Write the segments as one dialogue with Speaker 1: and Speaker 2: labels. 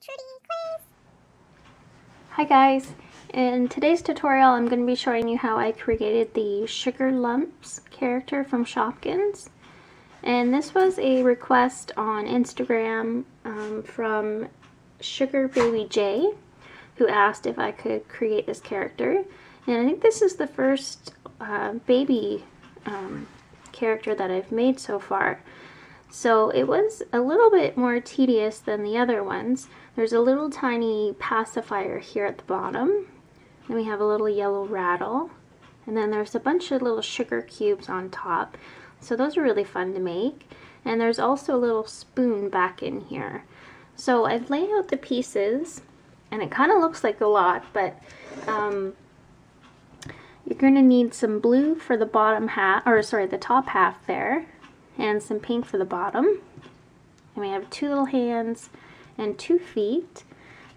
Speaker 1: Trudy Clays.
Speaker 2: Hi guys, in today's tutorial I'm going to be showing you how I created the Sugar Lumps character from Shopkins. And this was a request on Instagram from Sugar Baby J, who asked if I could create this character. And I think this is the first baby character that I've made so far. So it was a little bit more tedious than the other ones. There's a little tiny pacifier here at the bottom. And we have a little yellow rattle. And then there's a bunch of little sugar cubes on top. So those are really fun to make. And there's also a little spoon back in here. So I've laid out the pieces, and it kind of looks like a lot, but you're going to need some blue for the bottom half, or sorry, the top half there, and some pink for the bottom. And we have two little hands and 2 feet.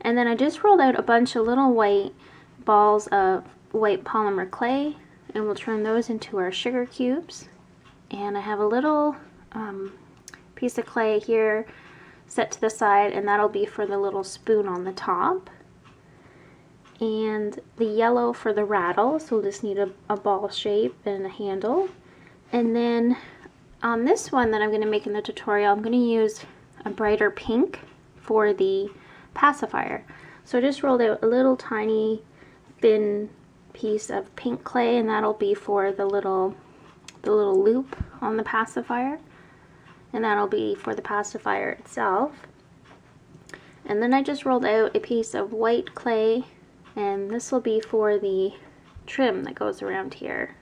Speaker 2: And then I just rolled out a bunch of little white balls of white polymer clay, and we'll turn those into our sugar cubes. And I have a little piece of clay here set to the side, and that'll be for the little spoon on the top. And the yellow for the rattle, so we'll just need a ball shape and a handle. And then on this one that I'm going to make in the tutorial, I'm going to use a brighter pink for the pacifier. So I just rolled out a little tiny thin piece of pink clay, and that'll be for the little loop on the pacifier, and that'll be for the pacifier itself. And then I just rolled out a piece of white clay, and this will be for the trim that goes around here.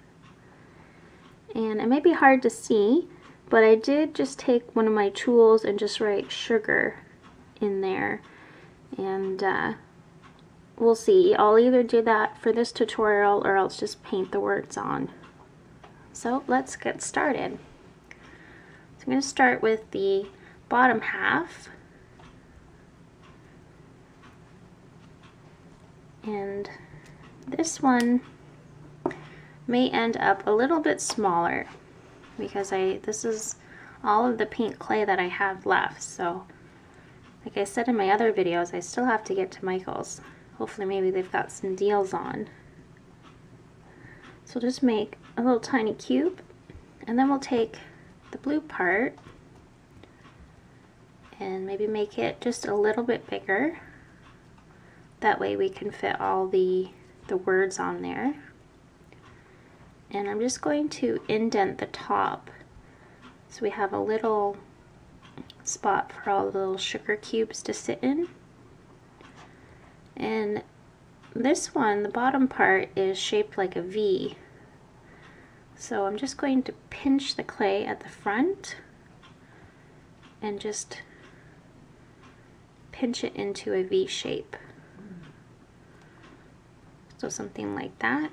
Speaker 2: And it may be hard to see, but I did just take one of my tools and just write sugar in there, and we'll see. I'll either do that for this tutorial or else just paint the words on. So let's get started. So I'm going to start with the bottom half, and this one may end up a little bit smaller because this is all of the pink clay that I have left. So like I said in my other videos, I still have to get to Michael's. Hopefully maybe they've got some deals on. So just make a little tiny cube, and then we'll take the blue part and maybe make it just a little bit bigger. That way we can fit all the words on there. And I'm just going to indent the top so we have a little spot for all the little sugar cubes to sit in. And this one, the bottom part, is shaped like a V. So I'm just going to pinch the clay at the front and just pinch it into a V shape. So something like that.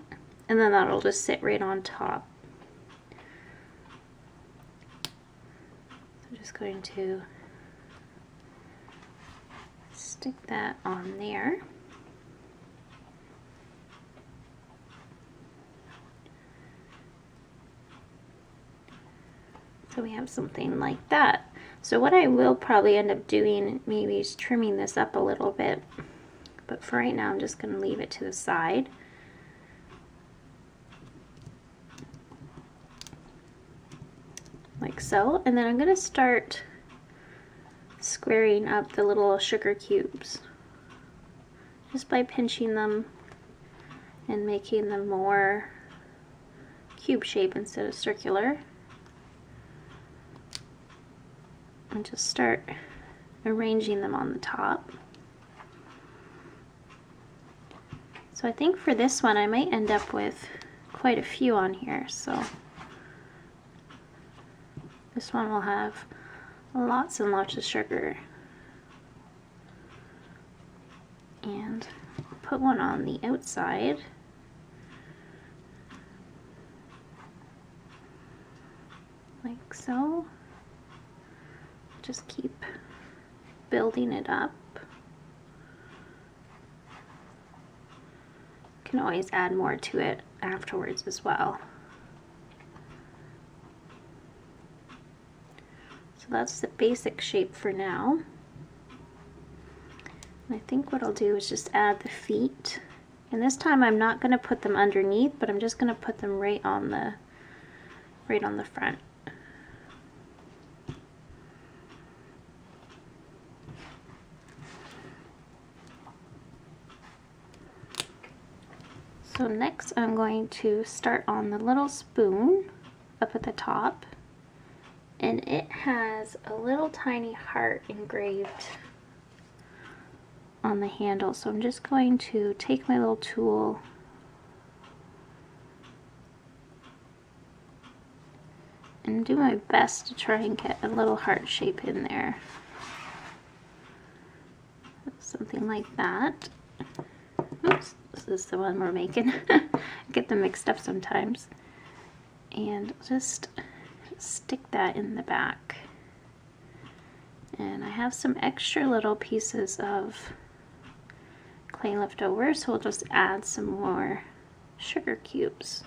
Speaker 2: And then that'll just sit right on top. So I'm just going to stick that on there. So we have something like that. So what I will probably end up doing maybe is trimming this up a little bit. But for right now I'm just going to leave it to the side. Like so. And then I'm going to start squaring up the little sugar cubes just by pinching them and making them more cube shape instead of circular. And just start arranging them on the top. So I think for this one I might end up with quite a few on here. So this one will have lots and lots of sugar. And put one on the outside. Like so. Just keep building it up. You can always add more to it afterwards as well. So that's the basic shape for now. I think what I'll do is just add the feet. And this time I'm not going to put them underneath, but I'm just going to put them right on the front. So next I'm going to start on the little spoon up at the top, and it has a little tiny heart engraved on the handle. So I'm just going to take my little tool and do my best to try and get a little heart shape in there. Something like that. Oops, this is the one we're making. Get them mixed up sometimes. And just stick that in the back. And I have some extra little pieces of clay left over, so we'll just add some more sugar cubes.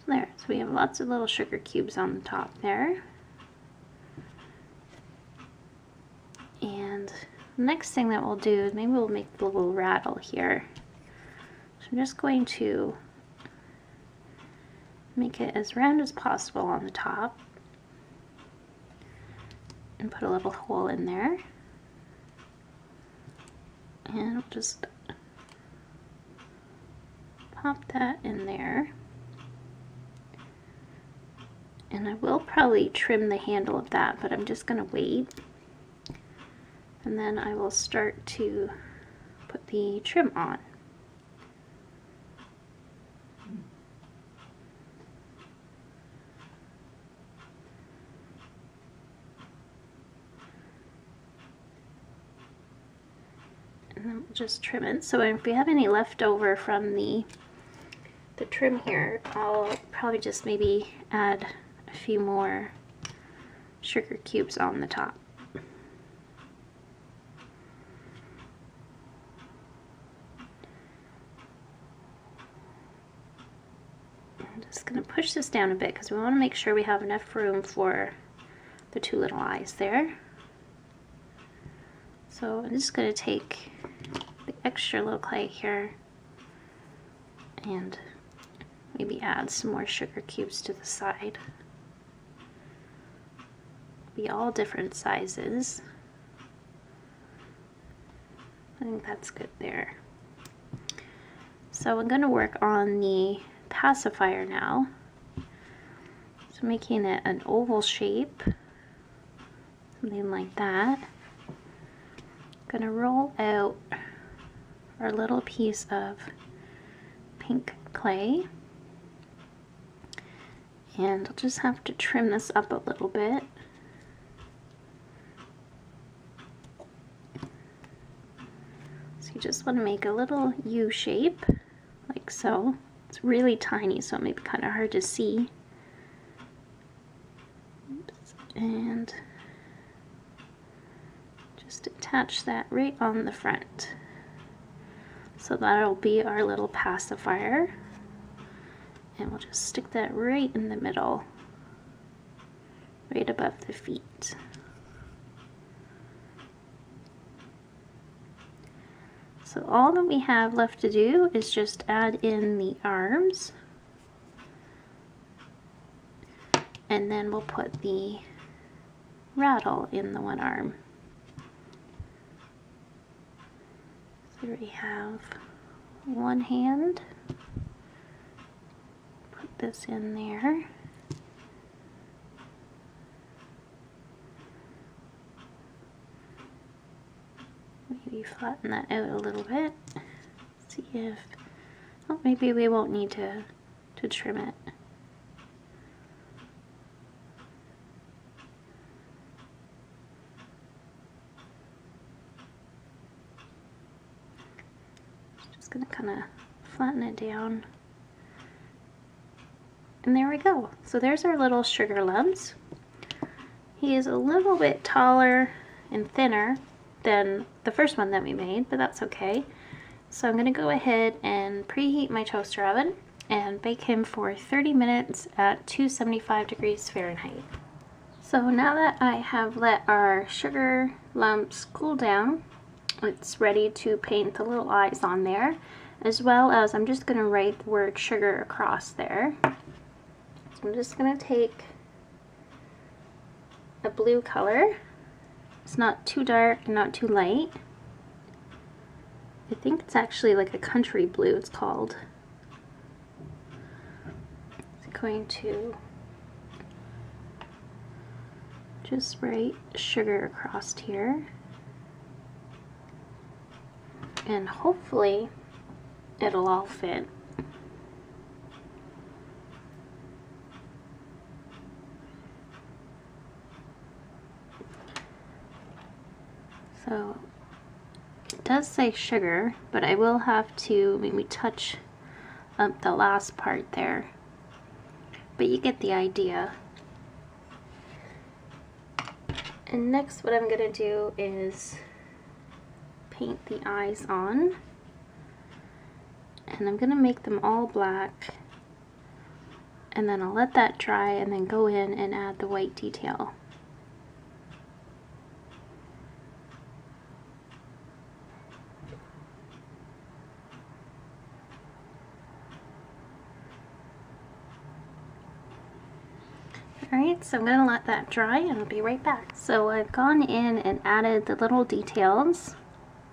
Speaker 2: There, so we have lots of little sugar cubes on the top there. And the next thing that we'll do is maybe we'll make the little rattle here. So I'm just going to make it as round as possible on the top and put a little hole in there. And I'll just pop that in there. And I will probably trim the handle of that, but I'm just going to wait. And then I will start to put the trim on. And then we'll just trim it. So if we have any left over from the trim here, I'll probably just maybe add a few more sugar cubes on the top. I'm just going to push this down a bit because we want to make sure we have enough room for the two little eyes there. So I'm just going to take the extra little clay here and maybe add some more sugar cubes to the side. Be all different sizes. I think that's good there. So I'm going to work on the pacifier now. So making it an oval shape, something like that. I'm going to roll out our little piece of pink clay, and I'll just have to trim this up a little bit. So you just want to make a little U shape, like so. It's really tiny, so it may be kind of hard to see. Oops. And just attach that right on the front. So that'll be our little pacifier. And we'll just stick that right in the middle, right above the feet. So all that we have left to do is just add in the arms, and then we'll put the rattle in the one arm. So we have one hand, put this in there. Maybe flatten that out a little bit. See if, oh, maybe we won't need to trim it. Just gonna kind of flatten it down. And there we go. So there's our little sugar lumps. He is a little bit taller and thinner than the first one that we made, but that's okay. So I'm going to go ahead and preheat my toaster oven and bake him for 30 minutes at 275 degrees Fahrenheit. So now that I have let our sugar lumps cool down, it's ready to paint the little eyes on there, as well as I'm just going to write the word sugar across there. So I'm just going to take a blue color. It's not too dark and not too light. I think it's actually like a country blue, it's called. I'm going to just write sugar across here, and hopefully it'll all fit. So it does say sugar, but I will have to maybe touch up the last part there, but you get the idea. And next what I'm going to do is paint the eyes on, and I'm going to make them all black, and then I'll let that dry and then go in and add the white detail. Alright, so I'm going to let that dry and I'll be right back. So I've gone in and added the little details.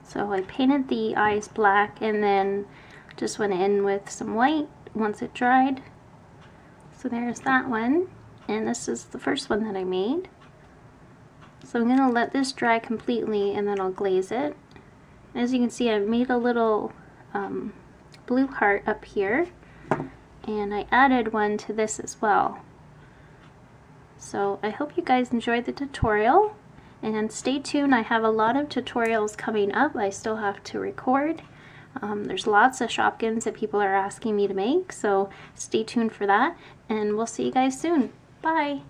Speaker 2: So I painted the eyes black and then just went in with some white once it dried. So there's that one, and this is the first one that I made. So I'm going to let this dry completely and then I'll glaze it. As you can see, I made a little blue heart up here, and I added one to this as well. So I hope you guys enjoyed the tutorial, and stay tuned. I have a lot of tutorials coming up. I still have to record. There's lots of Shopkins that people are asking me to make, so stay tuned for that, and we'll see you guys soon. Bye!